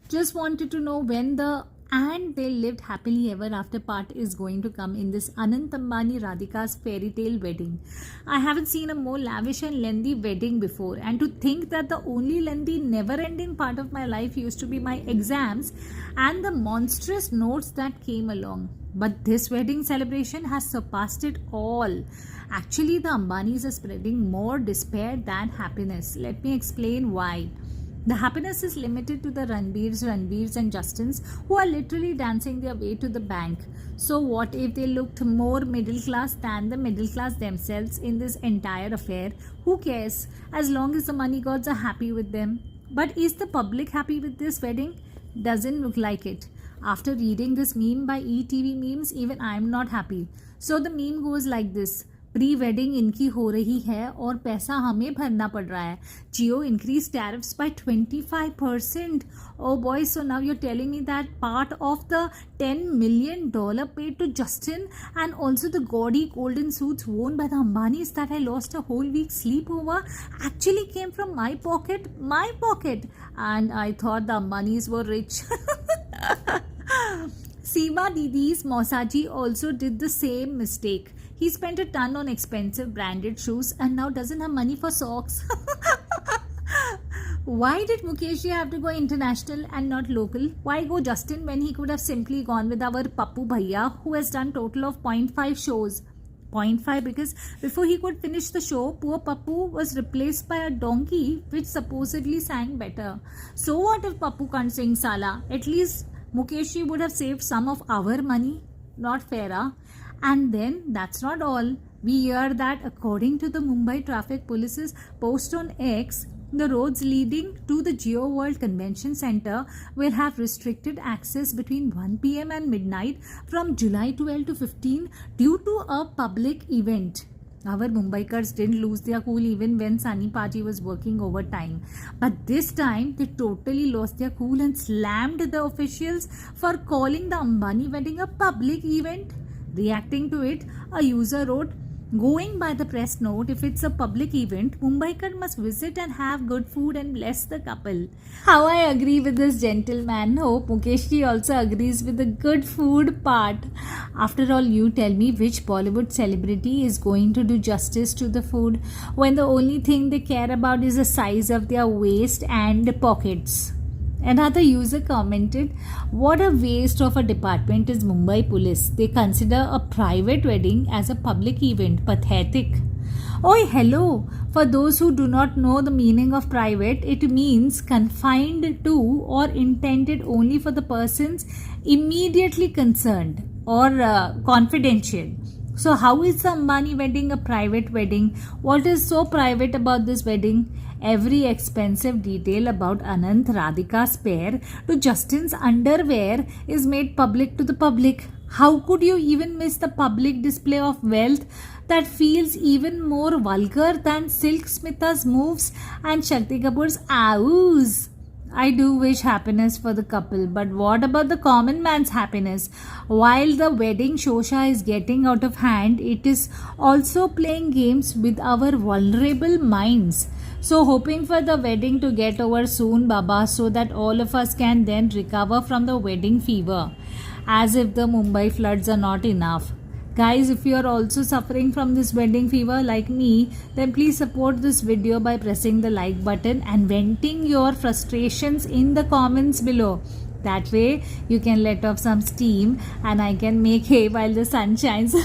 Just wanted to know when the and they lived happily ever after part is going to come in this Anant Ambani Radhika's fairy tale wedding. I haven't seen a more lavish and lengthy wedding before, and to think that the only lengthy, never ending part of my life used to be my exams and the monstrous notes that came along. But this wedding celebration has surpassed it all. Actually, the Ambanis are spreading more despair than happiness. Let me explain why. The happiness is limited to the Ranveers, and Justins who are literally dancing their way to the bank. So, what if they looked more middle class than the middle class themselves in this entire affair? Who cares? As long as the money gods are happy with them. But is the public happy with this wedding? Doesn't look like it. After reading this meme by ETV Memes, even I am not happy. So, the meme goes like this. Pre wedding इनकी हो रही है और पैसा हमें भरना पड़ रहा है. जियो increased tariffs by 25%. Oh boy, so now you're telling me that part of the $10 million paid to Justin and also the gaudy golden suits worn by the Ambanis that I lost a whole week's sleep over actually came from my pocket. And I thought the Ambanis were rich. Seema Didi's Mausaji also did the same mistake. He spent a ton on expensive branded shoes and now doesn't have money for socks. Why did Mukesh have to go international and not local? Why go Justin when he could have simply gone with our Pappu Bhaiya, who has done total of 0.5 shows? 0.5 because before he could finish the show, poor Pappu was replaced by a donkey which supposedly sang better. So what if Pappu can't sing Sala? At least Mukesh would have saved some of our money. Not fair, huh? And then that's not all. We hear that according to the Mumbai Traffic Police's post on X, the roads leading to the Geo World Convention Center will have restricted access between 1 p.m. and midnight from July 12 to 15 due to a public event. Our Mumbaikars didn't lose their cool even when Sunny Paji was working overtime. But this time, they totally lost their cool and slammed the officials for calling the Ambani wedding a public event. Reacting to it, a user wrote, going by the press note, if it's a public event, Mumbaikar must visit and have good food and bless the couple. How I agree with this gentleman. Hope Mukeshji also agrees with the good food part. After all, you tell me which Bollywood celebrity is going to do justice to the food when the only thing they care about is the size of their waist and pockets. Another user commented, what a waste of a department is Mumbai Police. They consider a private wedding as a public event. Pathetic. Oh, hello. For those who do not know the meaning of private, it means confined to or intended only for the persons immediately concerned or confidential. So how is the Ambani wedding a private wedding? What is so private about this wedding? Every expensive detail about Anant Radhika's pair to Justin's underwear is made public to the public. How could you even miss the public display of wealth that feels even more vulgar than Silk Smitha's moves and Shakti Kapoor's ows? I do wish happiness for the couple, but what about the common man's happiness? While the wedding shosha is getting out of hand, it is also playing games with our vulnerable minds. So hoping for the wedding to get over soon, Baba, so that all of us can then recover from the wedding fever. As if the Mumbai floods are not enough. Guys, if you are also suffering from this wedding fever like me, then please support this video by pressing the like button and venting your frustrations in the comments below. That way, you can let off some steam and I can make hay while the sun shines.